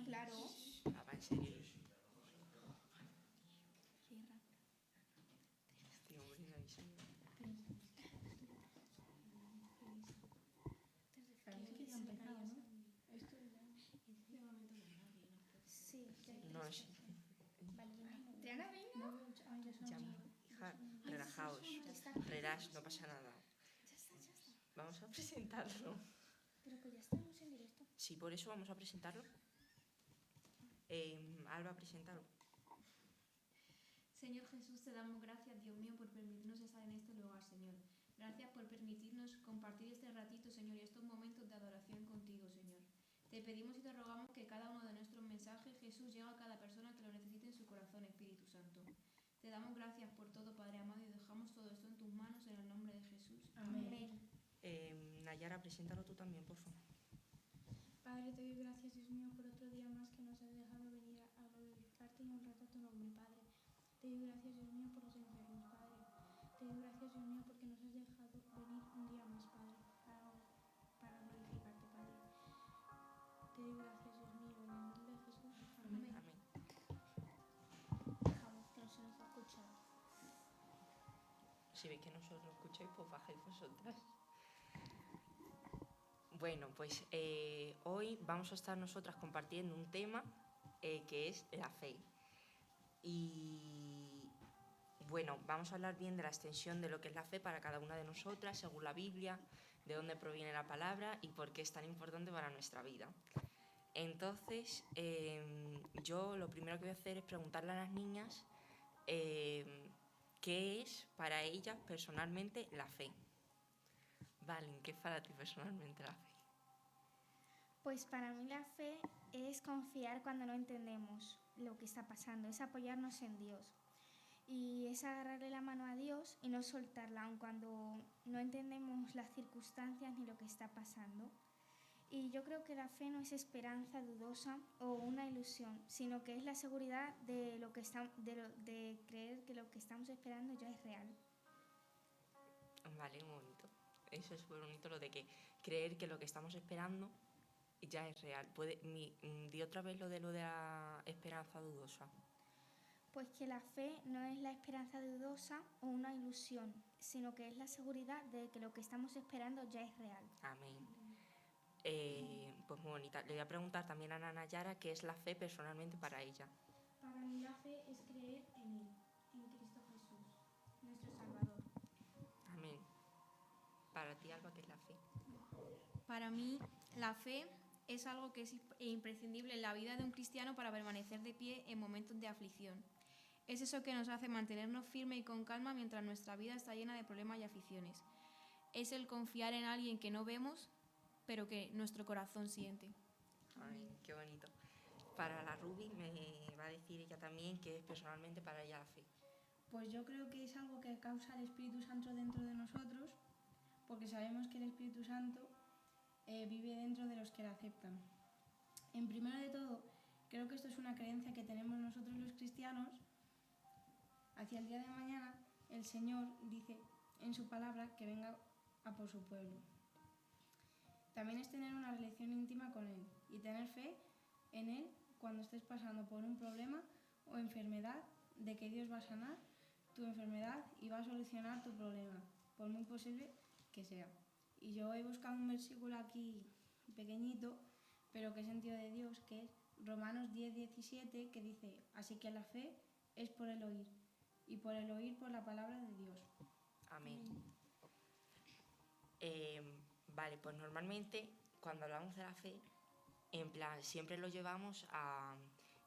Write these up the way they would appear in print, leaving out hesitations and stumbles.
Claro. Va, en serio. Tío, hombre, no hay serio. Parece que ya ha empezado, ¿no? Esto ya... Sí. No, sí. Vale, venga. Triana, venga. Ya, hija, relajaos. Relax, no pasa nada. Ya está. Vamos a presentarlo. Pero que ya estamos en directo. Sí, por eso vamos a presentarlo. Alba, preséntalo. Señor Jesús, te damos gracias, Dios mío, por permitirnos estar en este lugar, Señor. Gracias por permitirnos compartir este ratito, Señor, y estos momentos de adoración contigo, Señor. Te pedimos y te rogamos que cada uno de nuestros mensajes, Jesús, llegue a cada persona que lo necesite en su corazón, Espíritu Santo. Te damos gracias por todo, Padre amado, y dejamos todo esto en tus manos, en el nombre de Jesús. Amén. Nayara, preséntalo tú también, por favor. Padre, te doy gracias, Dios mío, por otro día más que nos has dejado venir a glorificarte y honrar a tu nombre, Padre. Te doy gracias, Dios mío, por los enfermos, Padre. Te doy gracias, Dios mío, porque nos has dejado venir un día más, Padre, para glorificarte, Padre. Te doy gracias, Dios mío, en el nombre de Jesús. Amén. Amén. Dejamos que no se nos ha escuchado. Si veis que no os lo escucháis, pues bajáis vosotras. Bueno, pues hoy vamos a estar nosotras compartiendo un tema que es la fe. Y bueno, vamos a hablar bien de la extensión de lo que es la fe para cada una de nosotras, según la Biblia, de dónde proviene la palabra y por qué es tan importante para nuestra vida. Entonces, yo lo primero que voy a hacer es preguntarle a las niñas qué es para ellas personalmente la fe. Valen, ¿qué es para ti personalmente la fe? Pues para mí la fe es confiar cuando no entendemos lo que está pasando, es apoyarnos en Dios. Y es agarrarle la mano a Dios y no soltarla, aun cuando no entendemos las circunstancias ni lo que está pasando. Y yo creo que la fe no es esperanza dudosa o una ilusión, sino que es la seguridad de creer que lo que estamos esperando ya es real. Vale, muy bonito. Eso es súper bonito, lo de que creer que lo que estamos esperando ya es real. Di otra vez lo de la esperanza dudosa. Pues que la fe no es la esperanza dudosa o una ilusión, sino que es la seguridad de que lo que estamos esperando ya es real. Amén. Pues muy bonita. Le voy a preguntar también a Nayara qué es la fe personalmente para ella. Para mí la fe es creer en Él, en Cristo Jesús, nuestro Salvador. Amén. Para ti, Alba, ¿qué es la fe? Para mí, la fe es algo que es imprescindible en la vida de un cristiano para permanecer de pie en momentos de aflicción. Es eso que nos hace mantenernos firmes y con calma mientras nuestra vida está llena de problemas y aficiones. Es el confiar en alguien que no vemos, pero que nuestro corazón siente. Ay, qué bonito. Para la Ruby me va a decir ella también qué es personalmente para ella la fe. Pues yo creo que es algo que causa el Espíritu Santo dentro de nosotros, porque sabemos que el Espíritu Santo vive dentro de los que le aceptan. En primero de todo, creo que esto es una creencia que tenemos nosotros los cristianos. Hacia el día de mañana, el Señor dice en su palabra que venga a por su pueblo. También es tener una relación íntima con Él y tener fe en Él cuando estés pasando por un problema o enfermedad, de que Dios va a sanar tu enfermedad y va a solucionar tu problema, por muy posible que sea. Y yo he buscado un versículo aquí pequeñito, pero que es sentido de Dios, que es Romanos 10:17, que dice: así que la fe es por el oír, y por el oír por la palabra de Dios. Amén. Vale, pues normalmente cuando hablamos de la fe, en plan, siempre lo llevamos a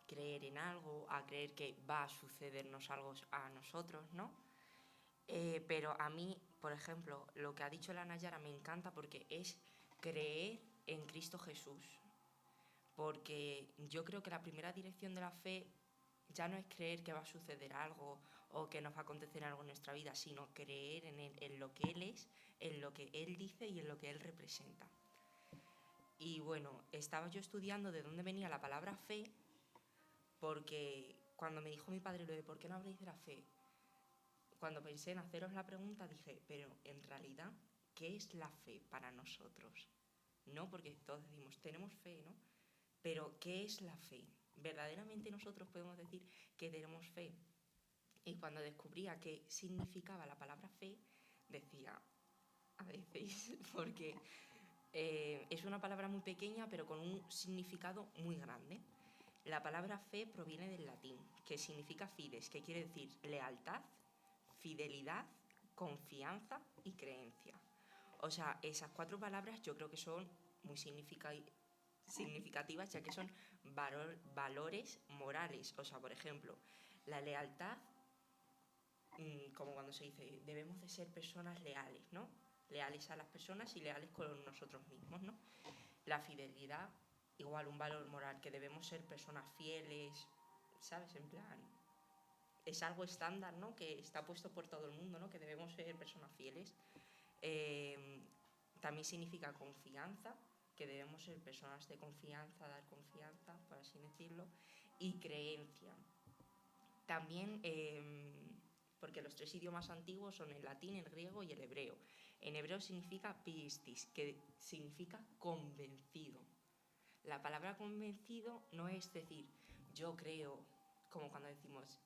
creer en algo, a creer que va a sucedernos algo a nosotros, ¿no? Pero a mí, por ejemplo, lo que ha dicho la Nayara me encanta porque es creer en Cristo Jesús. Porque yo creo que la primera dirección de la fe ya no es creer que va a suceder algo o que nos va a acontecer algo en nuestra vida, sino creer en Él, en lo que Él es, en lo que Él dice y en lo que Él representa. Y bueno, estaba yo estudiando de dónde venía la palabra fe, porque cuando me dijo mi padre lo de ¿por qué no habléis de la fe? Cuando pensé en haceros la pregunta dije, pero en realidad, ¿qué es la fe para nosotros? ¿No? Porque todos decimos, tenemos fe, ¿no? Pero, ¿qué es la fe? ¿Verdaderamente nosotros podemos decir que tenemos fe? Y cuando descubría qué significaba la palabra fe, decía, a veces, porque es una palabra muy pequeña, pero con un significado muy grande. La palabra fe proviene del latín, que significa fides, que quiere decir lealtad, fidelidad, confianza y creencia. O sea, esas 4 palabras yo creo que son muy significativas, ya que son valores morales. O sea, por ejemplo, la lealtad, como cuando se dice, debemos de ser personas leales, ¿no? Leales a las personas y leales con nosotros mismos, ¿no? La fidelidad, igual un valor moral, que debemos ser personas fieles, ¿sabes? En plan, es algo estándar, ¿no? Que está puesto por todo el mundo, ¿no? Que debemos ser personas fieles. También significa confianza, que debemos ser personas de confianza, dar confianza, por así decirlo, y creencia. También, porque los 3 idiomas antiguos son el latín, el griego y el hebreo. En hebreo significa pistis, que significa convencido. La palabra convencido no es decir, yo creo, como cuando decimos,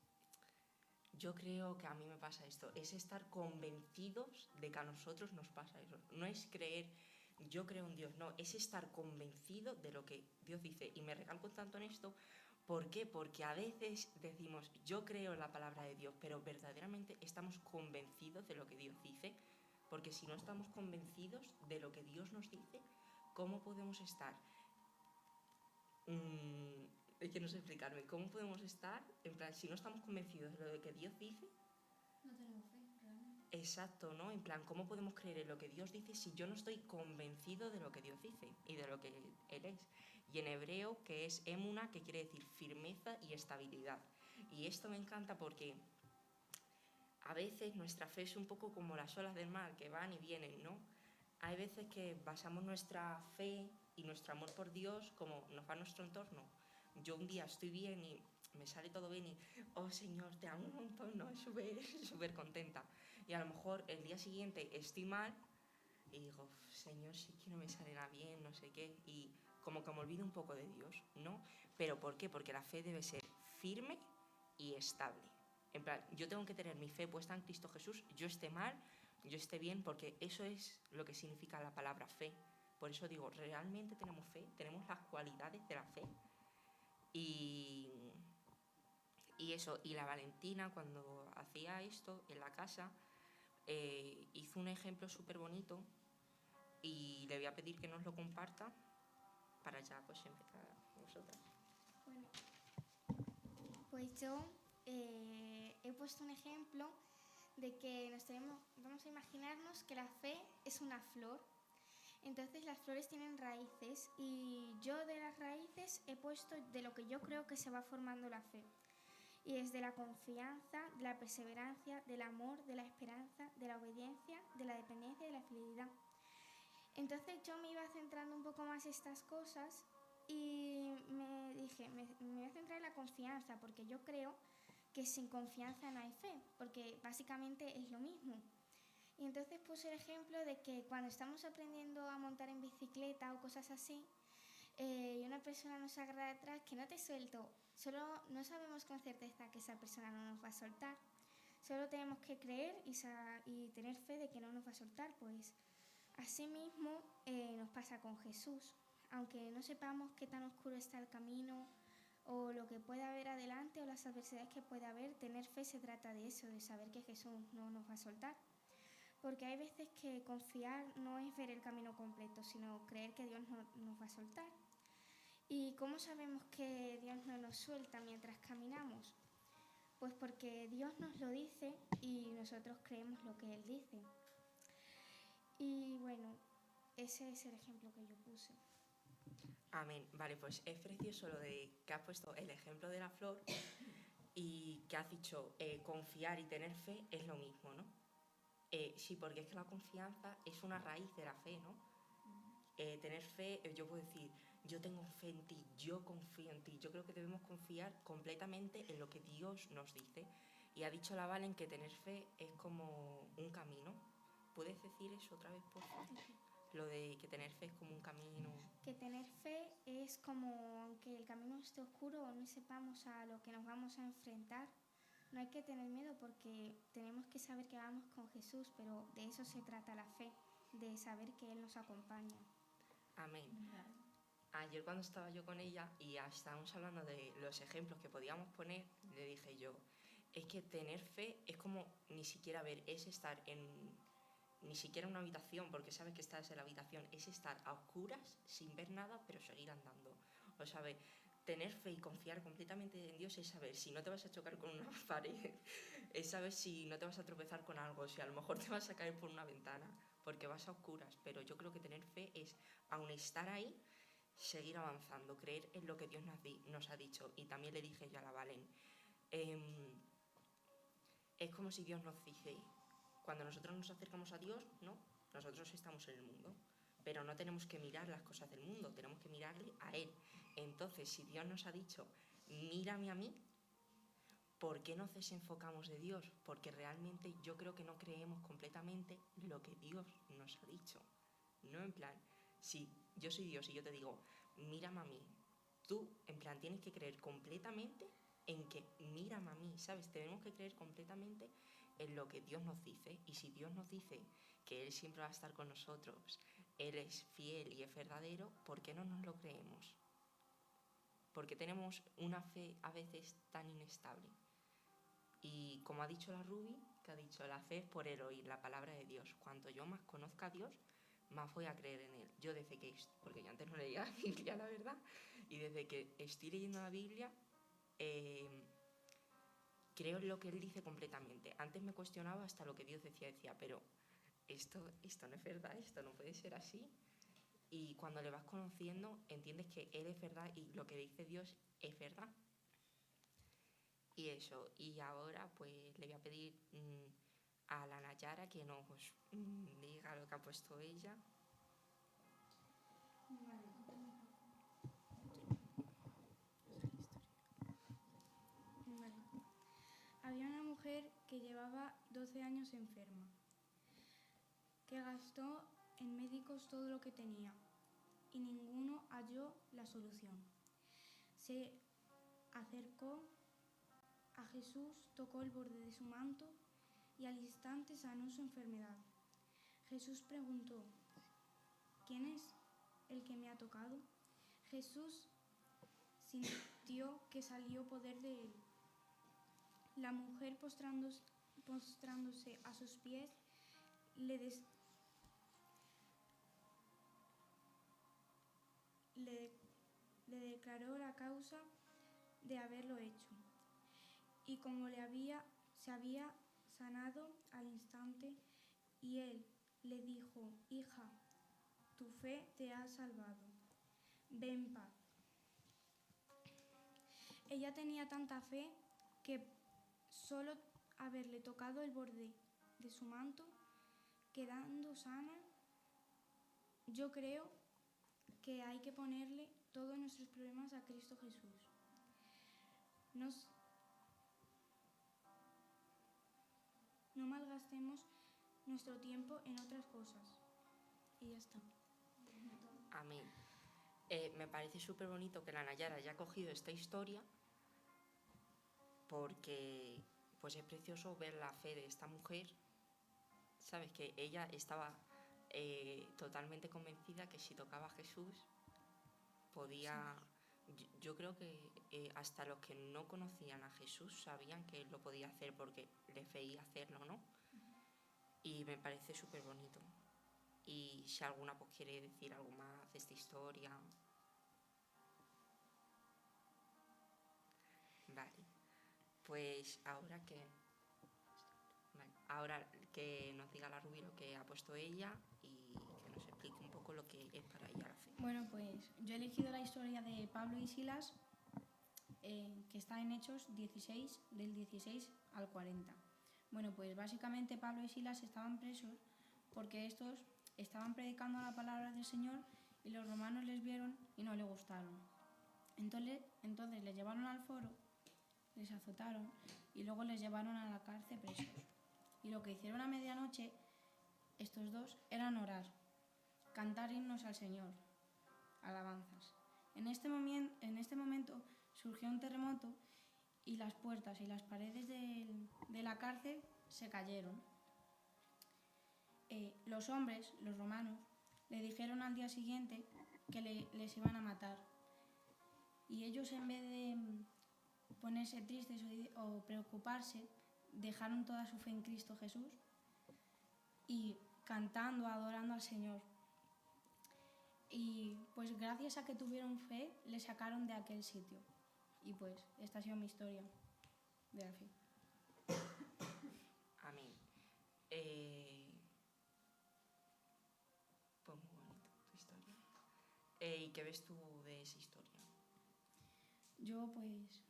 yo creo que a mí me pasa esto, es estar convencidos de que a nosotros nos pasa eso. No es creer, yo creo en Dios, no, es estar convencido de lo que Dios dice. Y me recalco tanto en esto, ¿por qué? Porque a veces decimos, yo creo en la palabra de Dios, pero verdaderamente estamos convencidos de lo que Dios dice. Porque si no estamos convencidos de lo que Dios nos dice, ¿cómo podemos estar? Es que no sé explicarme. ¿Cómo podemos estar, en plan, si no estamos convencidos de lo que Dios dice? No tenemos fe, realmente. Exacto, ¿no? En plan, ¿cómo podemos creer en lo que Dios dice si yo no estoy convencido de lo que Dios dice y de lo que Él es? Y en hebreo, que es emuna, que quiere decir firmeza y estabilidad. Y esto me encanta porque a veces nuestra fe es un poco como las olas del mar, que van y vienen, ¿no? Hay veces que basamos nuestra fe y nuestro amor por Dios como nos va nuestro entorno. Yo un día estoy bien y me sale todo bien y, oh Señor, te amo un montón, ¿no? Súper contenta. Y a lo mejor el día siguiente estoy mal y digo, Señor, si es que no me sale nada bien, no sé qué. Y como que me olvido un poco de Dios, ¿no? ¿Pero por qué? Porque la fe debe ser firme y estable. En plan, yo tengo que tener mi fe puesta en Cristo Jesús, yo esté mal, yo esté bien, porque eso es lo que significa la palabra fe. Por eso digo, ¿realmente tenemos fe? ¿Tenemos las cualidades de la fe? Y eso, y la Valentina cuando hacía esto en la casa, hizo un ejemplo súper bonito y le voy a pedir que nos lo comparta para ya pues empezar vosotras. Bueno, pues yo he puesto un ejemplo de que vamos a imaginarnos que la fe es una flor. Entonces las flores tienen raíces y yo de las raíces he puesto de lo que yo creo que se va formando la fe. Y es de la confianza, de la perseverancia, del amor, de la esperanza, de la obediencia, de la dependencia y de la fidelidad. Entonces yo me iba centrando un poco más en estas cosas y me dije, me voy a centrar en la confianza, porque yo creo que sin confianza no hay fe, porque básicamente es lo mismo. Y entonces puse el ejemplo de que cuando estamos aprendiendo a montar en bicicleta o cosas así, y una persona nos agarra detrás, que no te suelto, solo no sabemos con certeza que esa persona no nos va a soltar. Solo tenemos que creer y tener fe de que no nos va a soltar, pues así mismo nos pasa con Jesús. Aunque no sepamos qué tan oscuro está el camino o lo que puede haber adelante o las adversidades que puede haber, tener fe se trata de eso, de saber que Jesús no nos va a soltar. Porque hay veces que confiar no es ver el camino completo, sino creer que Dios no nos va a soltar. ¿Y cómo sabemos que Dios no nos suelta mientras caminamos? Pues porque Dios nos lo dice y nosotros creemos lo que Él dice. Y bueno, ese es el ejemplo que yo puse. Amén. Vale, pues es precioso lo de que has puesto el ejemplo de la flor y que has dicho confiar y tener fe es lo mismo, ¿no? Sí, porque es que la confianza es una raíz de la fe, ¿no? Tener fe, yo puedo decir, yo tengo fe en ti, yo confío en ti. Yo creo que debemos confiar completamente en lo que Dios nos dice. Y ha dicho la Valen que tener fe es como un camino. ¿Puedes decir eso otra vez, por favor? Lo de que tener fe es como un camino. Que tener fe es como aunque el camino esté oscuro o no sepamos a lo que nos vamos a enfrentar, no hay que tener miedo porque tenemos que saber que vamos con Jesús, pero de eso se trata la fe, de saber que Él nos acompaña. Amén. Ayer cuando estaba yo con ella y estábamos hablando de los ejemplos que podíamos poner, le dije yo, es que tener fe es como ni siquiera ver, es estar ni siquiera en una habitación, porque sabes que estás en la habitación, es estar a oscuras, sin ver nada, pero seguir andando. O sabes, tener fe y confiar completamente en Dios es saber si no te vas a chocar con una pared, es saber si no te vas a tropezar con algo, si a lo mejor te vas a caer por una ventana, porque vas a oscuras. Pero yo creo que tener fe es, aun estar ahí, seguir avanzando, creer en lo que Dios nos ha dicho. Y también le dije yo a la Valen, es como si Dios nos dice, cuando nosotros nos acercamos a Dios, ¿no? Nosotros estamos en el mundo, pero no tenemos que mirar las cosas del mundo, tenemos que mirarle a Él. Entonces, si Dios nos ha dicho, mírame a mí, ¿por qué nos desenfocamos de Dios? Porque realmente yo creo que no creemos completamente lo que Dios nos ha dicho. No en plan, si yo soy Dios y yo te digo, mírame a mí, tú en plan tienes que creer completamente en que mírame a mí, ¿sabes? Tenemos que creer completamente en lo que Dios nos dice. Y si Dios nos dice que Él siempre va a estar con nosotros, Él es fiel y es verdadero, ¿por qué no nos lo creemos? Porque tenemos una fe a veces tan inestable. Y como ha dicho la Ruby, que ha dicho, la fe es por el oír la palabra de Dios. Cuanto yo más conozca a Dios, más voy a creer en Él. Yo desde que, porque yo antes no leía la Biblia, la verdad, y desde que estoy leyendo la Biblia, creo en lo que Él dice completamente. Antes me cuestionaba hasta lo que Dios decía, pero esto no es verdad, esto no puede ser así. Y cuando le vas conociendo, entiendes que Él es verdad y lo que dice Dios es verdad. Y eso, y ahora pues le voy a pedir a la Nayara que nos diga lo que ha puesto ella. Vale. Había una mujer que llevaba 12 años enferma, que gastó en médicos todo lo que tenía y ninguno halló la solución. Se acercó a Jesús, tocó el borde de su manto y al instante sanó su enfermedad. Jesús preguntó, ¿quién es el que me ha tocado? Jesús sintió que salió poder de él. La mujer, postrándose a sus pies, le declaró la causa de haberlo hecho y cómo se había sanado al instante, y él le dijo, hija, tu fe te ha salvado, ve en paz. Ella tenía tanta fe que solo haberle tocado el borde de su manto, quedando sana. Yo creo que hay que ponerle todos nuestros problemas a Cristo Jesús. No malgastemos nuestro tiempo en otras cosas. Y ya está. Amén. Me parece súper bonito que la Nayara haya cogido esta historia, porque pues es precioso ver la fe de esta mujer. Sabes que ella estaba totalmente convencida que si tocaba a Jesús podía... Yo creo que hasta los que no conocían a Jesús sabían que Él lo podía hacer porque les veía hacerlo, ¿no? Y me parece súper bonito. Y si alguna pues quiere decir algo más de esta historia... Vale. Pues ahora que nos diga la Ruby lo que ha puesto ella y que nos explique un poco lo que es para ella la fe. Bueno, pues yo he elegido la historia de Pablo y Silas, que está en Hechos 16, del 16 al 40. Bueno, pues básicamente Pablo y Silas estaban presos porque estos estaban predicando la palabra del Señor y los romanos les vieron y no les gustaron. Entonces les llevaron al foro, les azotaron y luego les llevaron a la cárcel presos. Y lo que hicieron a medianoche estos dos eran orar, cantar himnos al Señor, alabanzas. En este momento surgió un terremoto y las puertas y las paredes de la cárcel se cayeron. Los hombres, los romanos, le dijeron al día siguiente que les iban a matar. Y ellos, en vez de ponerse tristes o preocuparse, dejaron toda su fe en Cristo Jesús y cantando, adorando al Señor. Y pues gracias a que tuvieron fe, le sacaron de aquel sitio. Y pues esta ha sido mi historia de la fe. Amén. Pues muy bonito tu historia. ¿Y qué ves tú de esa historia? Yo pues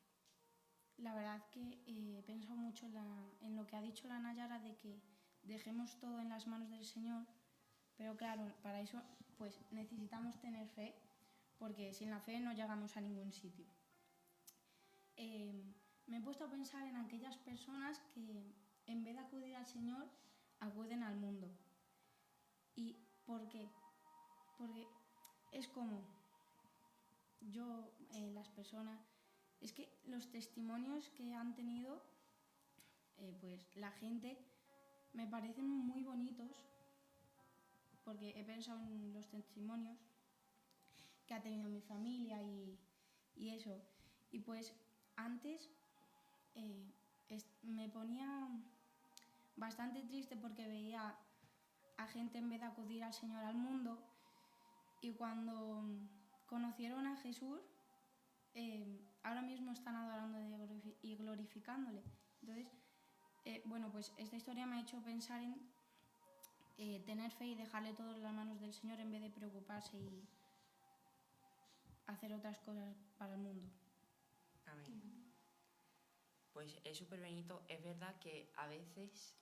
la verdad que he pensado mucho en lo que ha dicho la Nayara de que dejemos todo en las manos del Señor, pero claro, para eso pues necesitamos tener fe, porque sin la fe no llegamos a ningún sitio. Me he puesto a pensar en aquellas personas que en vez de acudir al Señor, acuden al mundo. ¿Y por qué? Porque es como las personas, es que los testimonios que han tenido, pues la gente, me parecen muy bonitos, porque he pensado en los testimonios que ha tenido mi familia y eso. Y pues antes me ponía bastante triste porque veía a gente, en vez de acudir al Señor, al mundo, y cuando conocieron a Jesús, ahora mismo están adorándole y glorificándole. Entonces, bueno, pues esta historia me ha hecho pensar en tener fe y dejarle todo en las manos del Señor en vez de preocuparse y hacer otras cosas para el mundo. Amén. Pues es súper bonito. Es verdad que a veces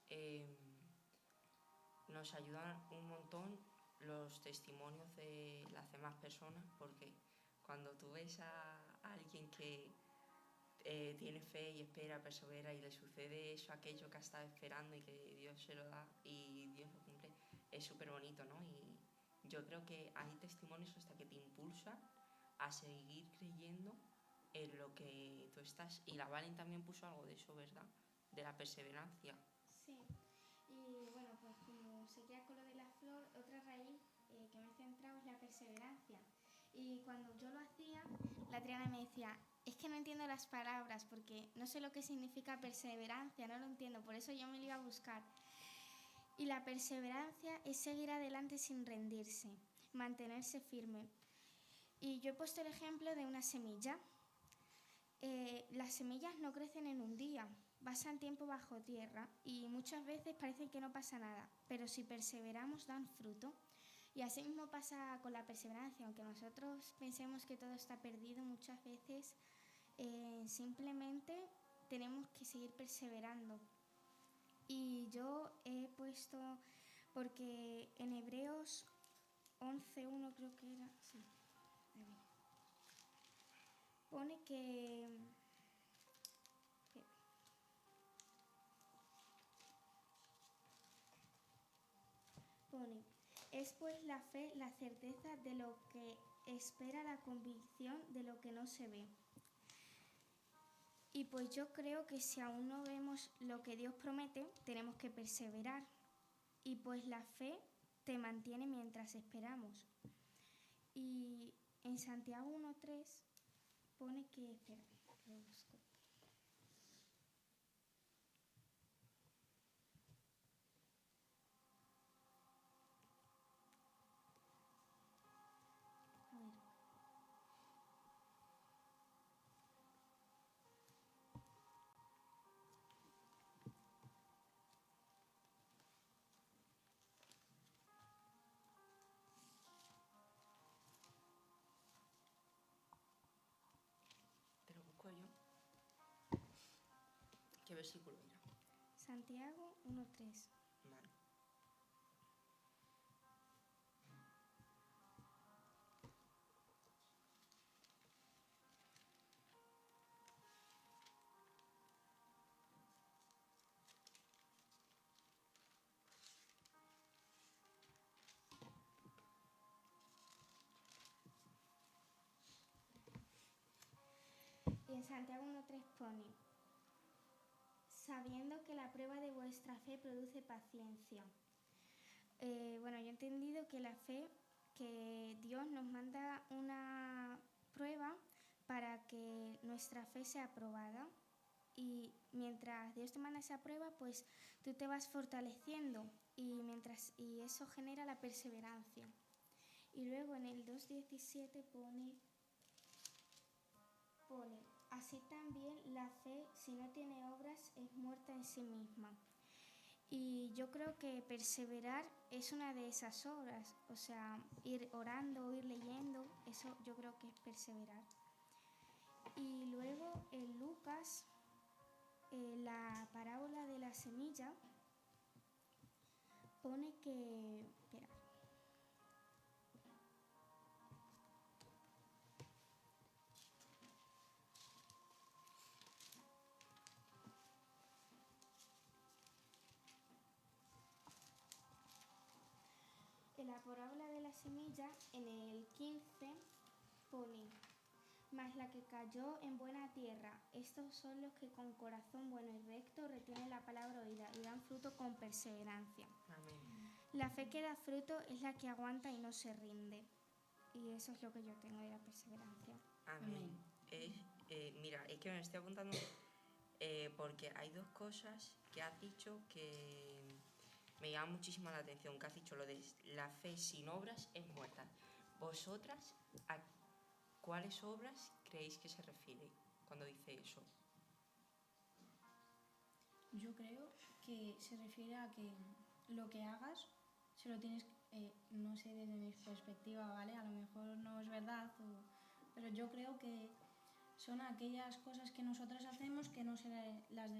nos ayudan un montón los testimonios de las demás personas, porque cuando tú ves a alguien que tiene fe y espera, persevera y le sucede eso, aquello que ha estado esperando y que Dios se lo da y Dios lo cumple, es súper bonito, ¿no? Y yo creo que hay testimonios hasta que te impulsan a seguir creyendo en lo que tú estás. Y la Valen también puso algo de eso, ¿verdad? De la perseverancia. Sí, y bueno, pues como seguía con lo de la flor, otra raíz que me he centrado es la perseverancia. Y cuando yo lo hacía, la Triana me decía, es que no entiendo las palabras porque no sé lo que significa perseverancia, no lo entiendo, por eso yo me lo iba a buscar. Y la perseverancia es seguir adelante sin rendirse, mantenerse firme. Y yo he puesto el ejemplo de una semilla. Las semillas no crecen en un día, pasan tiempo bajo tierra y muchas veces parece que no pasa nada, pero si perseveramos dan fruto. Y así mismo pasa con la perseverancia, aunque nosotros pensemos que todo está perdido, muchas veces simplemente tenemos que seguir perseverando. Y yo he puesto, porque en Hebreos 11:1 creo que era, sí, pone que es pues la fe, la certeza de lo que espera, la convicción de lo que no se ve. Y pues yo creo que si aún no vemos lo que Dios promete, tenemos que perseverar. Y pues la fe te mantiene mientras esperamos. Y en Santiago 1:3 pone que, espera, lo busco. Te lo busco yo. ¿Qué versículo era? Santiago 1:3. Vale. en Santiago 1.3 pone, sabiendo que la prueba de vuestra fe produce paciencia. Bueno, yo he entendido que la fe, que Dios nos manda una prueba para que nuestra fe sea aprobada. Y mientras Dios te manda esa prueba, pues tú te vas fortaleciendo y eso genera la perseverancia. Y luego en el 2.17 pone, así también la fe, si no tiene obras, es muerta en sí misma. Y yo creo que perseverar es una de esas obras, o sea, ir orando, ir leyendo, eso yo creo que es perseverar. Y luego en Lucas, la parábola de la semilla, pone que... Espera. En la parábola de la semilla, en el 15, pone, mas la que cayó en buena tierra, estos son los que con corazón bueno y recto retienen la palabra oída y dan fruto con perseverancia. Amén. La fe que da fruto es la que aguanta y no se rinde. Y eso es lo que yo tengo de la perseverancia. Amén. Mira, es que me estoy apuntando porque hay dos cosas que has dicho que me llaman muchísimo la atención. Que has dicho lo de la fe sin obras es muerta. ¿Vosotras a cuáles obras creéis que se refiere cuando dice eso? Yo creo que se refiere a que lo que hagas se lo tienes, no sé desde mi perspectiva, ¿vale? A lo mejor no es verdad, pero yo creo que son aquellas cosas que nosotras hacemos que no se las...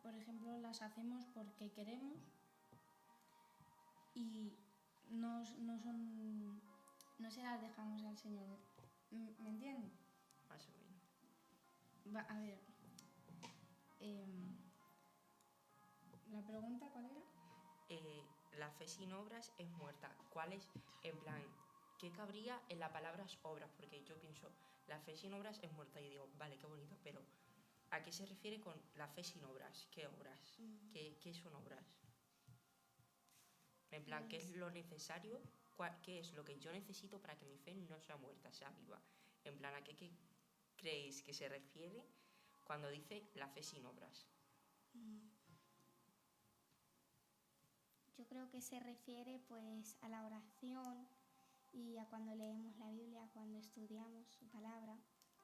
por ejemplo, las hacemos porque queremos y no se las dejamos al Señor. ¿Me entiendes? Más o menos. A ver, ¿la pregunta cuál era? La fe sin obras es muerta. ¿Cuál es, en plan, qué cabría en la palabra obras? Porque yo pienso, la fe sin obras es muerta y digo, vale, qué bonito, pero ¿a qué se refiere con la fe sin obras? ¿Qué obras? ¿Qué son obras? En plan, ¿qué es lo necesario? ¿Qué es lo que yo necesito para que mi fe no sea muerta, sea viva? En plan, ¿a qué creéis que se refiere cuando dice la fe sin obras? Yo creo que se refiere pues a la oración y a cuando leemos la Biblia, cuando estudiamos su palabra.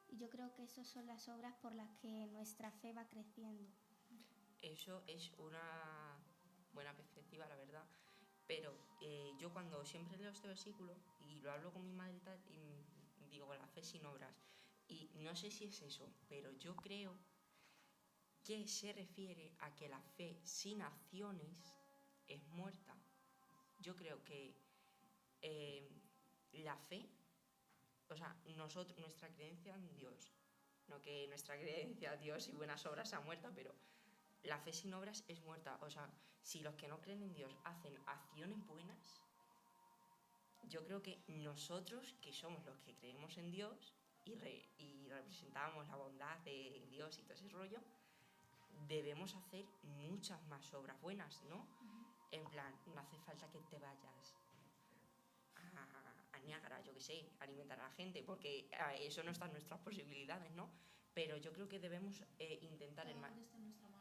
Y yo creo que esas son las obras por las que nuestra fe va creciendo. Eso es una buena perspectiva, la verdad. Pero yo cuando siempre leo este versículo y lo hablo con mi madre y tal, y digo la fe sin obras. Y no sé si es eso, pero yo creo que se refiere a que la fe sin acciones es muerta. Yo creo que la fe, o sea, nuestra creencia en Dios, no que nuestra creencia en Dios y buenas obras sea muerta, pero la fe sin obras es muerta. O sea, si los que no creen en Dios hacen acciones buenas, yo creo que nosotros, que somos los que creemos en Dios y representamos la bondad de Dios y todo ese rollo, debemos hacer muchas más obras buenas, ¿no? En plan, no hace falta que te vayas a Niágara, yo qué sé, a alimentar a la gente, porque eso no está en nuestras posibilidades, ¿no? Pero yo creo que debemos intentar...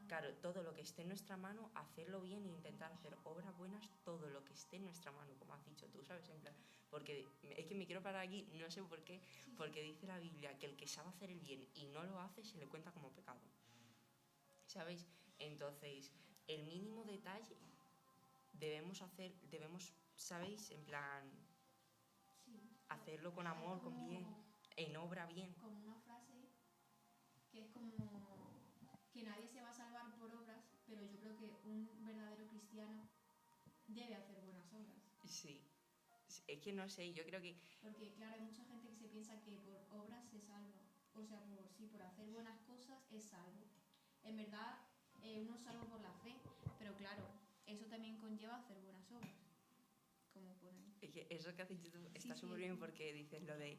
Claro, todo lo que esté en nuestra mano, hacerlo bien e intentar hacer obras buenas, todo lo que esté en nuestra mano, como has dicho tú, ¿sabes? En plan, porque es que me quiero parar aquí, no sé por qué, porque dice la Biblia que el que sabe hacer el bien y no lo hace se le cuenta como pecado, ¿sabéis? Entonces, el mínimo detalle debemos, ¿sabéis? En plan, hacerlo con amor, con bien, en obra bien. Como una frase que es como que nadie se va a salvar por obras, pero yo creo que un verdadero cristiano debe hacer buenas obras. Sí, es que no sé, yo creo que... Porque claro, hay mucha gente que se piensa que por obras se salva, o sea, por hacer buenas cosas es salvo. En verdad, uno es salvo por la fe, pero claro, eso también conlleva hacer buenas obras, como por ahí. Es que eso que has dicho tú está súper bien porque dices lo de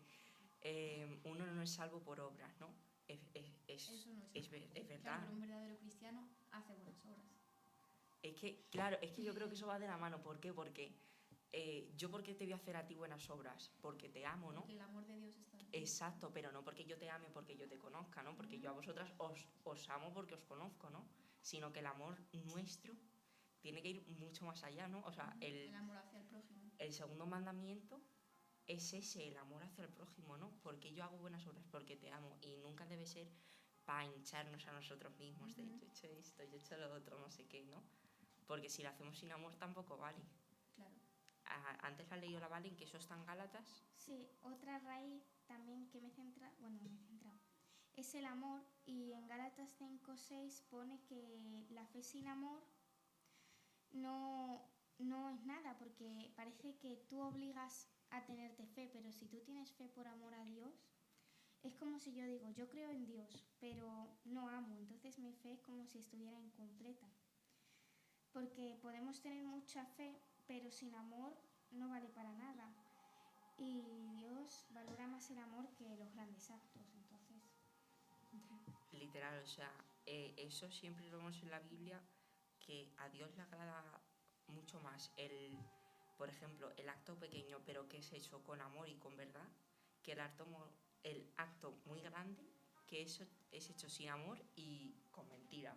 uno no es salvo por obras, ¿no? Eso no es cierto. Es verdad. Claro, pero un verdadero cristiano hace buenas obras. Es que, claro, es que yo creo que eso va de la mano. ¿Por qué? Porque yo porque te voy a hacer a ti buenas obras, porque te amo, ¿no? Porque el amor de Dios está en ti. Exacto, pero no porque yo te ame, porque yo te conozca, ¿no? Porque yo a vosotras os amo porque os conozco, ¿no? Sino que el amor nuestro tiene que ir mucho más allá, ¿no? O sea, El amor hacia el prójimo. el segundo mandamiento es ese, el amor hacia el prójimo, ¿no? Porque yo hago buenas obras porque te amo y nunca debe ser para hincharnos a nosotros mismos de yo he hecho esto, yo he hecho lo otro, no sé qué, ¿no? Porque si lo hacemos sin amor tampoco vale. Claro. Antes la leído la Valen, que eso está en Gálatas. Sí, otra raíz también que me he centrado, es el amor, y en Gálatas 5:6 pone que la fe sin amor no es nada, porque parece que tú obligas a tenerte fe, pero si tú tienes fe por amor a Dios, es como si yo digo, yo creo en Dios, pero no amo, entonces mi fe es como si estuviera incompleta. Porque podemos tener mucha fe, pero sin amor no vale para nada. Y Dios valora más el amor que los grandes actos, entonces. Literal, o sea, eso siempre lo vemos en la Biblia, que a Dios le agrada mucho más por ejemplo, el acto pequeño, pero que es hecho con amor y con verdad, que el acto muy grande, que eso es hecho sin amor y con mentira.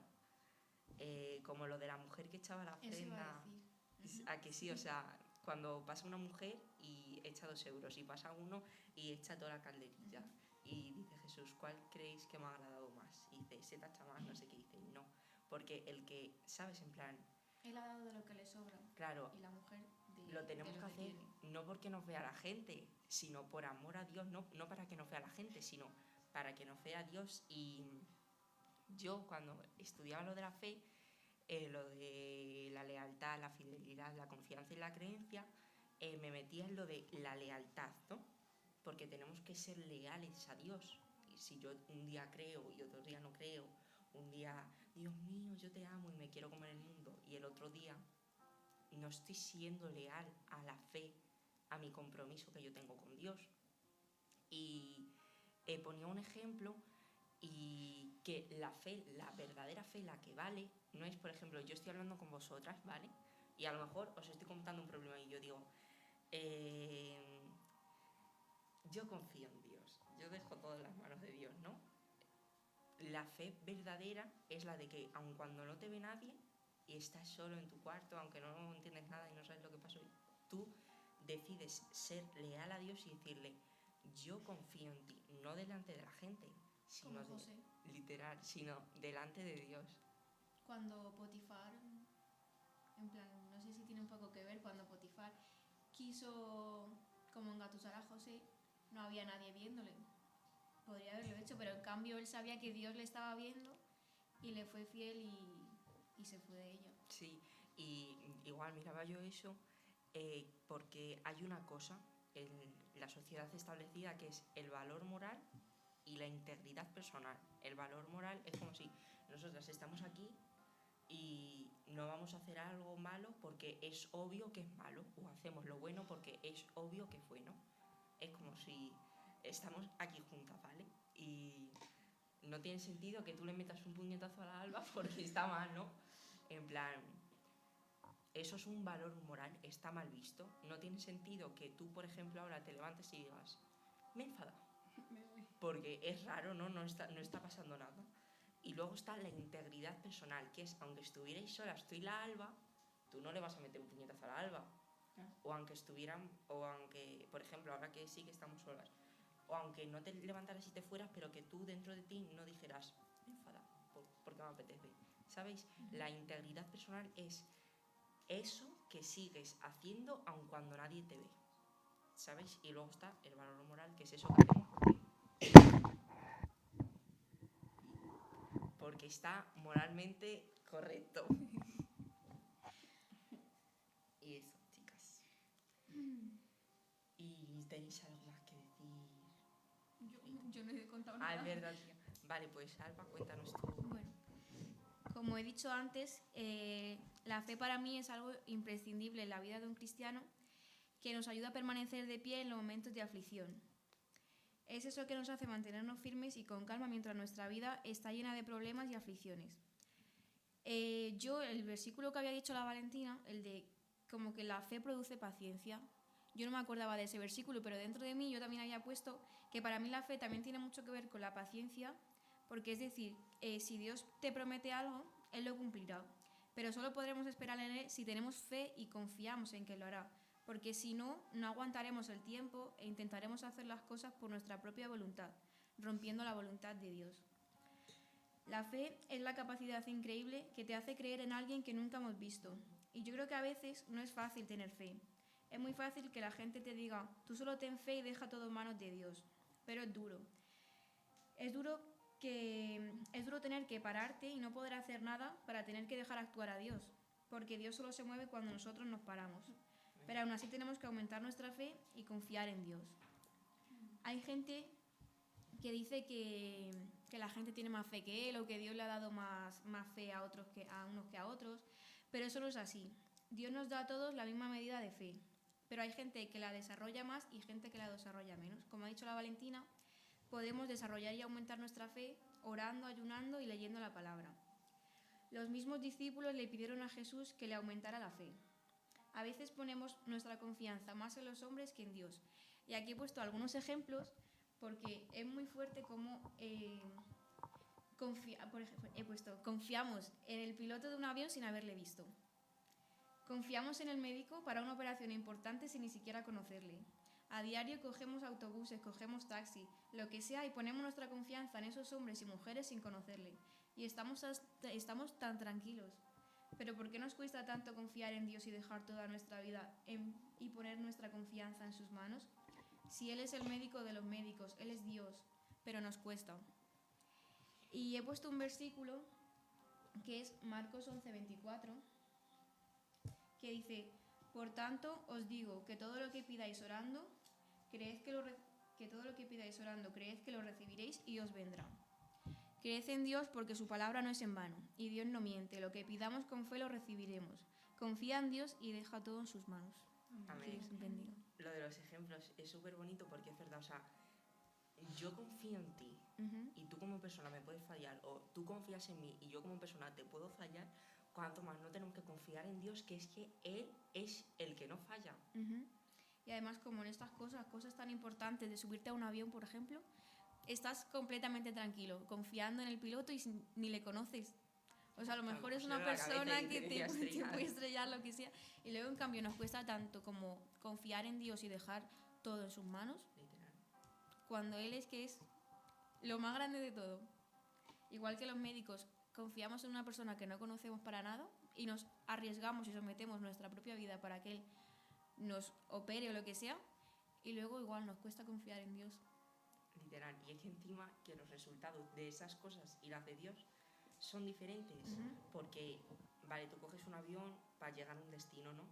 Como lo de la mujer que echaba la Eso iba ofrenda. a decir. ¿A que sí? O sea, cuando pasa una mujer y echa 2 euros, y pasa uno y echa toda la calderilla. Y dice Jesús, ¿cuál creéis que me ha agradado más? Y dice, ese tacha más, no sé qué. Dice, no. Porque el que, ¿sabes? En plan, Él ha dado de lo que le sobra. claro, Y la mujer lo tenemos de que lo hacer tiene. no porque nos vea la gente, sino por amor a Dios, no para que nos vea la gente, sino para que nos vea Dios. Y yo cuando estudiaba lo de la fe, lo de la lealtad, la fidelidad, la confianza y la creencia, me metía en lo de la lealtad, ¿no? Porque tenemos que ser leales a Dios. Y si yo un día creo y otro día no creo, un día, Dios mío, yo te amo y me quiero comer el mundo, y el otro día no estoy siendo leal a la fe, a mi compromiso que yo tengo con Dios. Y ponía un ejemplo, y que la fe, la verdadera fe, la que vale, no es, por ejemplo, yo estoy hablando con vosotras, ¿vale? Y a lo mejor os estoy contando un problema y yo digo, yo confío en Dios, yo dejo todo en las manos de Dios, ¿no? La fe verdadera es la de que aun cuando no te ve nadie y estás solo en tu cuarto, aunque no entiendes nada y no sabes lo que pasó, tú decides ser leal a Dios y decirle, yo confío en ti, no delante de la gente, sino Como José. literal, sino delante de Dios. Cuando Potifar, en plan, no sé si tiene un poco que ver, cuando Potifar quiso como engatusar a José, no había nadie viéndole. Podría haberlo hecho, pero en cambio él sabía que Dios le estaba viendo y le fue fiel y se fue de ella. Sí, y igual miraba yo eso, porque hay una cosa en la sociedad establecida que es el valor moral y la integridad personal. El valor moral es como si nosotras estamos aquí y no vamos a hacer algo malo porque es obvio que es malo, o hacemos lo bueno porque es obvio que es bueno. Es como si estamos aquí juntas, ¿vale? Y no tiene sentido que tú le metas un puñetazo a la Alba porque está mal, ¿no? En plan, eso es un valor moral, está mal visto. No tiene sentido que tú, por ejemplo, ahora te levantes y digas, me he enfadado. Porque es raro, ¿no? No está pasando nada. Y luego está la integridad personal, que es, aunque estuvierais solas tú y la Alba, tú no le vas a meter un puñetazo a la Alba. O aunque por ejemplo, ahora que sí que estamos solas, o aunque no te levantaras y te fueras, pero que tú dentro de ti no dijeras, me enfada, porque me apetece. ¿Sabéis? La integridad personal es eso que sigues haciendo aun cuando nadie te ve. ¿Sabéis? Y luego está el valor moral, que es eso que hacemos porque está moralmente correcto. Y eso, chicas. ¿Y tenéis algo más que decir? Yo no he contado Ah, nada. es verdad, tía. Vale, pues Alba, cuéntanos tú. Bueno, como he dicho antes, la fe para mí es algo imprescindible en la vida de un cristiano que nos ayuda a permanecer de pie en los momentos de aflicción. Es eso que nos hace mantenernos firmes y con calma mientras nuestra vida está llena de problemas y aflicciones. El versículo que había dicho la Valentina, el de como que la fe produce paciencia, yo no me acordaba de ese versículo, pero dentro de mí yo también había puesto que para mí la fe también tiene mucho que ver con la paciencia, porque es decir, si Dios te promete algo, Él lo cumplirá, pero solo podremos esperar en Él si tenemos fe y confiamos en que lo hará, porque si no, no aguantaremos el tiempo e intentaremos hacer las cosas por nuestra propia voluntad, rompiendo la voluntad de Dios. La fe es la capacidad increíble que te hace creer en alguien que nunca hemos visto, y yo creo que a veces no es fácil tener fe. Es muy fácil que la gente te diga, tú solo ten fe y deja todo en manos de Dios, pero es duro. Es duro tener que pararte y no poder hacer nada para tener que dejar actuar a Dios, porque Dios solo se mueve cuando nosotros nos paramos. Pero aún así tenemos que aumentar nuestra fe y confiar en Dios. Hay gente que dice que la gente tiene más fe que Él o que Dios le ha dado más fe a unos que a otros, pero eso no es así. Dios nos da a todos la misma medida de fe, pero hay gente que la desarrolla más y gente que la desarrolla menos. Como ha dicho la Valentina, podemos desarrollar y aumentar nuestra fe orando, ayunando y leyendo la palabra. Los mismos discípulos le pidieron a Jesús que le aumentara la fe. A veces ponemos nuestra confianza más en los hombres que en Dios. Y aquí he puesto algunos ejemplos porque es muy fuerte como por ejemplo, he puesto, confiamos en el piloto de un avión sin haberle visto. Confiamos en el médico para una operación importante sin ni siquiera conocerle. A diario cogemos autobuses, cogemos taxi, lo que sea, y ponemos nuestra confianza en esos hombres y mujeres sin conocerle. Y estamos tan tranquilos. Pero ¿por qué nos cuesta tanto confiar en Dios y dejar toda nuestra vida y poner nuestra confianza en sus manos? Si Él es el médico de los médicos, Él es Dios, pero nos cuesta. Y he puesto un versículo que es Marcos 11:24, que dice, por tanto os digo que todo lo que pidáis orando, creed que lo recibiréis y os vendrá. Creed en Dios porque su palabra no es en vano, y Dios no miente, lo que pidamos con fe lo recibiremos. Confía en Dios y deja todo en sus manos. Amén. Que Dios bendiga. Lo de los ejemplos es súper bonito porque es verdad, o sea, yo confío en ti y tú como persona me puedes fallar, o tú confías en mí y yo como persona te puedo fallar, cuanto más no tenemos que confiar en Dios, que es que Él es el que no falla. Y además, como en estas cosas tan importantes de subirte a un avión, por ejemplo, estás completamente tranquilo, confiando en el piloto y ni le conoces. O sea, a lo mejor es una persona que te puede estrellar, lo que sea. Y luego, en cambio, nos cuesta tanto como confiar en Dios y dejar todo en sus manos, Literal. cuando Él es que es lo más grande de todo. Igual que los médicos, confiamos en una persona que no conocemos para nada y nos arriesgamos y sometemos nuestra propia vida para que Él nos opere o lo que sea, y luego igual nos cuesta confiar en Dios. Literal. Y es que encima que los resultados de esas cosas y las de Dios son diferentes, porque, vale, tú coges un avión para llegar a un destino, ¿no?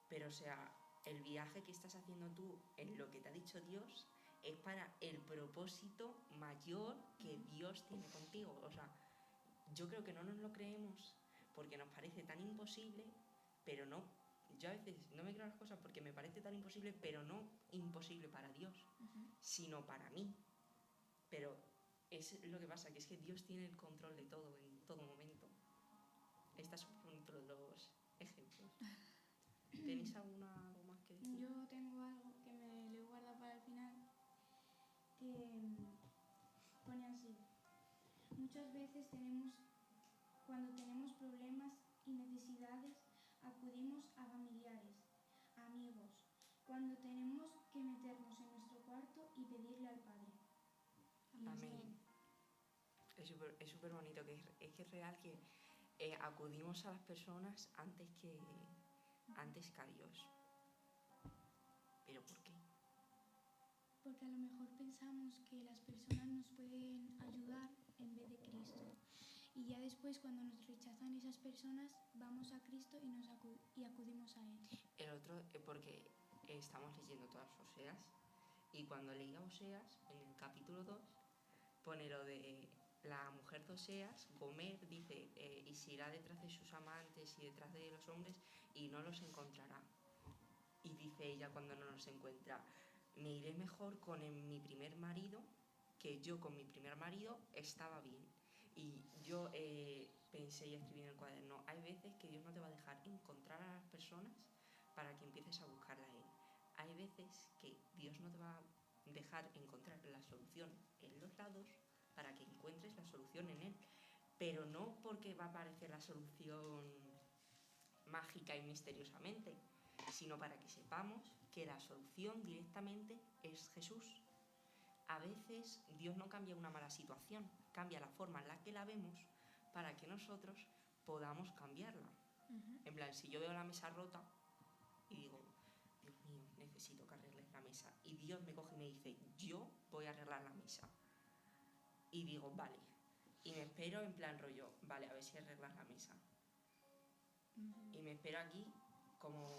Pero, o sea, el viaje que estás haciendo tú en lo que te ha dicho Dios es para el propósito mayor que Dios tiene contigo. O sea, yo creo que no nos lo creemos porque nos parece tan imposible, pero no. Yo a veces no me creo las cosas porque me parece tan imposible, pero no imposible para Dios, sino para mí. Pero es lo que pasa, que es que Dios tiene el control de todo en todo momento. Está súper bonito los ejemplos. ¿Tenéis algo más que decir? Yo tengo algo que me lo he guardado para el final, que pone así. Muchas veces cuando tenemos problemas y necesidades, acudimos a familiares, amigos, cuando tenemos que meternos en nuestro cuarto y pedirle al Padre. Y Amén. Es súper bonito, que es real que acudimos a las personas antes que a Dios. ¿Pero por qué? Porque a lo mejor pensamos que las personas nos pueden ayudar en vez de Cristo. Y ya después, cuando nos rechazan esas personas, vamos a Cristo y acudimos a Él. El otro, porque estamos leyendo todas Oseas, y cuando leía Oseas, en el capítulo 2, pone lo de la mujer de Oseas, Gomer, dice, y se irá detrás de sus amantes y detrás de los hombres y no los encontrará. Y dice ella cuando no los encuentra, me iré mejor con mi primer marido que yo con mi primer marido estaba bien. Y yo pensé y escribí en el cuaderno, hay veces que Dios no te va a dejar encontrar a las personas para que empieces a buscarla a Él. Hay veces que Dios no te va a dejar encontrar la solución en los lados para que encuentres la solución en Él. Pero no porque va a aparecer la solución mágica y misteriosamente, sino para que sepamos que la solución directamente es Jesús. A veces Dios no cambia una mala situación, cambia la forma en la que la vemos para que nosotros podamos cambiarla. En plan, si yo veo la mesa rota y digo, Dios mío, necesito que arregles la mesa, y Dios me coge y me dice, yo voy a arreglar la mesa, y digo, vale, y me espero en plan rollo, vale, a ver si arreglas la mesa, y me espero aquí como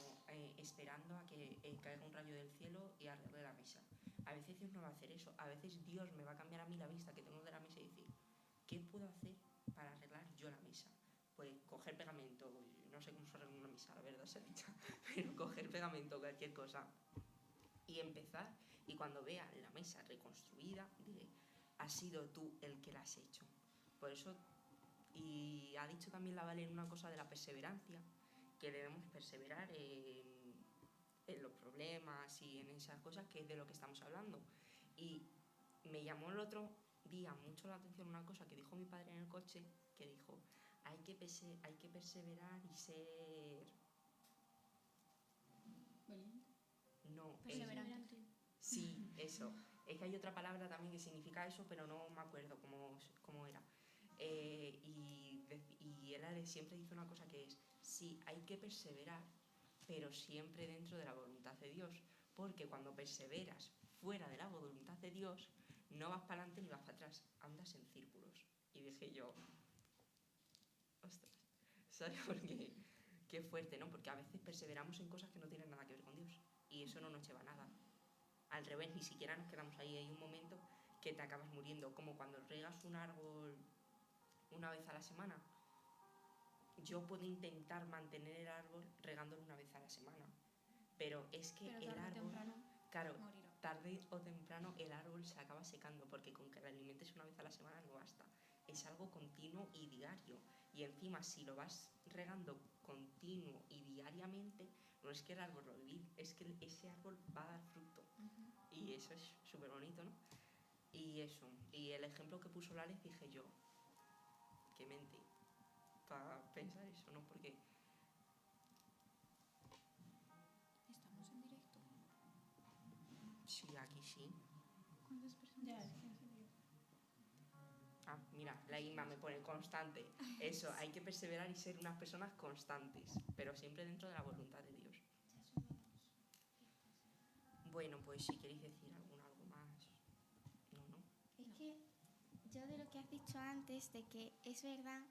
esperando a que caiga un rayo del cielo y arregle la mesa. A veces Dios no va a hacer eso, a veces Dios me va a cambiar a mí la vista que tengo de la mesa y decir, ¿qué puedo hacer para arreglar yo la mesa? Pues coger pegamento, no sé cómo se arregla una mesa, la verdad se ha dicho, pero coger pegamento, cualquier cosa, y empezar, y cuando vea la mesa reconstruida, diré, has sido tú el que la has hecho. Por eso, y ha dicho también la Vale en una cosa de la perseverancia, que debemos perseverar en los problemas y en esas cosas, que es de lo que estamos hablando. Y me llamó el otro día mucho la atención una cosa que dijo mi padre en el coche, que dijo, hay que perseverar y ser... ¿Valiente? No, Perseverante. sí, eso. Es que hay otra palabra también que significa eso, pero no me acuerdo cómo era. Y él siempre dice una cosa que es, sí, hay que perseverar, pero siempre dentro de la voluntad de Dios, porque cuando perseveras fuera de la voluntad de Dios, no vas para adelante ni vas para atrás, andas en círculos. Y dije yo, ostras, ¿sabes por qué? Qué fuerte, ¿no? Porque a veces perseveramos en cosas que no tienen nada que ver con Dios, y eso no nos lleva a nada. Al revés, ni siquiera nos quedamos ahí. Hay un momento que te acabas muriendo, como cuando riegas un árbol una vez a la semana. Yo puedo intentar mantener el árbol regándolo una vez a la semana, pero es que Pero el tarde o árbol, temprano claro, morirá. tarde o temprano el árbol se acaba secando, porque con que lo alimentes una vez a la semana no basta. Es algo continuo y diario, y encima si lo vas regando continuo y diariamente, no es que el árbol lo vive, es que ese árbol va a dar fruto. Y eso es súper bonito, ¿no? Y eso, y el ejemplo que puso Lales, dije yo, qué mente para pensar eso, ¿no? Porque... ¿Estamos en directo? Sí, aquí sí. ¿Cuántas personas? Ya, es que en serio. Ah, mira, la Inma me pone constante. Eso, hay que perseverar y ser unas personas constantes, pero siempre dentro de la voluntad de Dios. Bueno, pues si queréis decir algo más... No. Es que yo de lo que has dicho antes, de que es verdad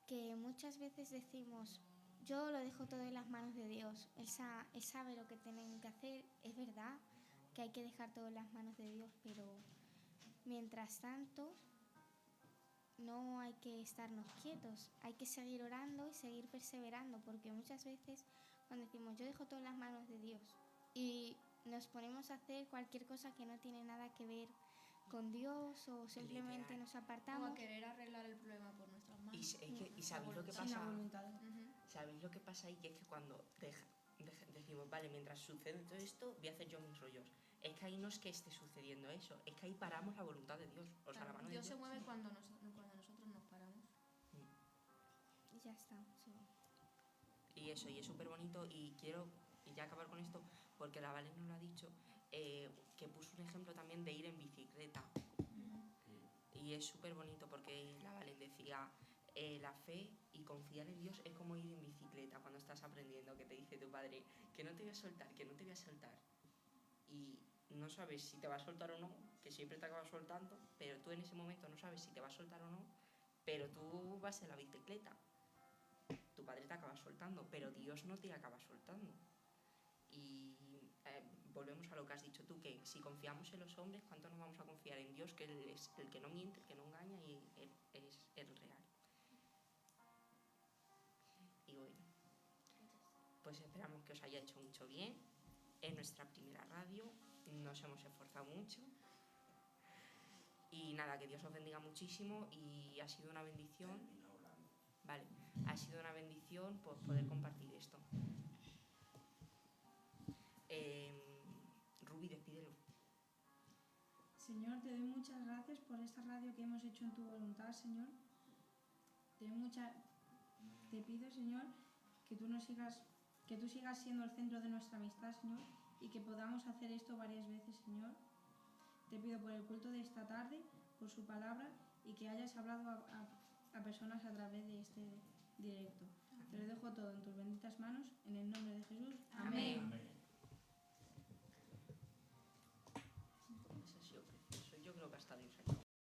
que muchas veces decimos, yo lo dejo todo en las manos de Dios, él sabe lo que tienen que hacer, es verdad que hay que dejar todo en las manos de Dios, pero mientras tanto no hay que estarnos quietos, hay que seguir orando y seguir perseverando, porque muchas veces cuando decimos, yo dejo todo en las manos de Dios, y nos ponemos a hacer cualquier cosa que no tiene nada que ver con Dios, o simplemente Literal. nos O apartamos. a querer arreglar el problema por nuestras manos. Y sabéis lo que Sin la pasa... voluntad. ¿Sabéis lo que pasa ahí? Que es que cuando decimos, vale, mientras sucede todo esto, voy a hacer yo mis rollos. Es que ahí no es que esté sucediendo eso, es que ahí paramos la voluntad de Dios. O sea, la mano de Dios Dios. se mueve cuando nosotros nos paramos. Y ya está, sí. Y eso, y es súper bonito, y quiero ya acabar con esto, porque la Valen nos lo ha dicho, que puso un ejemplo también de ir en bicicleta. Y es súper bonito porque la Valen decía, la fe y confiar en Dios es como ir en bicicleta cuando estás aprendiendo, que te dice tu padre, que no te voy a soltar, que no te voy a soltar. Y no sabes si te va a soltar o no, que siempre te acabas soltando, pero tú en ese momento no sabes si te va a soltar o no, pero tú vas en la bicicleta. Tu padre te acaba soltando, pero Dios no te acaba soltando. Y volvemos a lo que has dicho tú, que si confiamos en los hombres, ¿cuánto nos vamos a confiar en Dios, que Él es el que no miente, el que no engaña, y Él es el real? Y bueno, pues esperamos que os haya hecho mucho bien. Es nuestra primera radio, nos hemos esforzado mucho. Y nada, que Dios os bendiga muchísimo y ha sido una bendición. Vale, ha sido una bendición pues, poder compartir esto. Ruby, despídelo. Señor, te doy muchas gracias por esta radio que hemos hecho en tu voluntad, Señor. Te pido, Señor, que tú sigas siendo el centro de nuestra amistad, Señor, y que podamos hacer esto varias veces, Señor. Te pido por el culto de esta tarde, por su palabra, y que hayas hablado a personas a través de este directo. Te lo dejo todo en tus benditas manos, en el nombre de Jesús. Amén. Amén.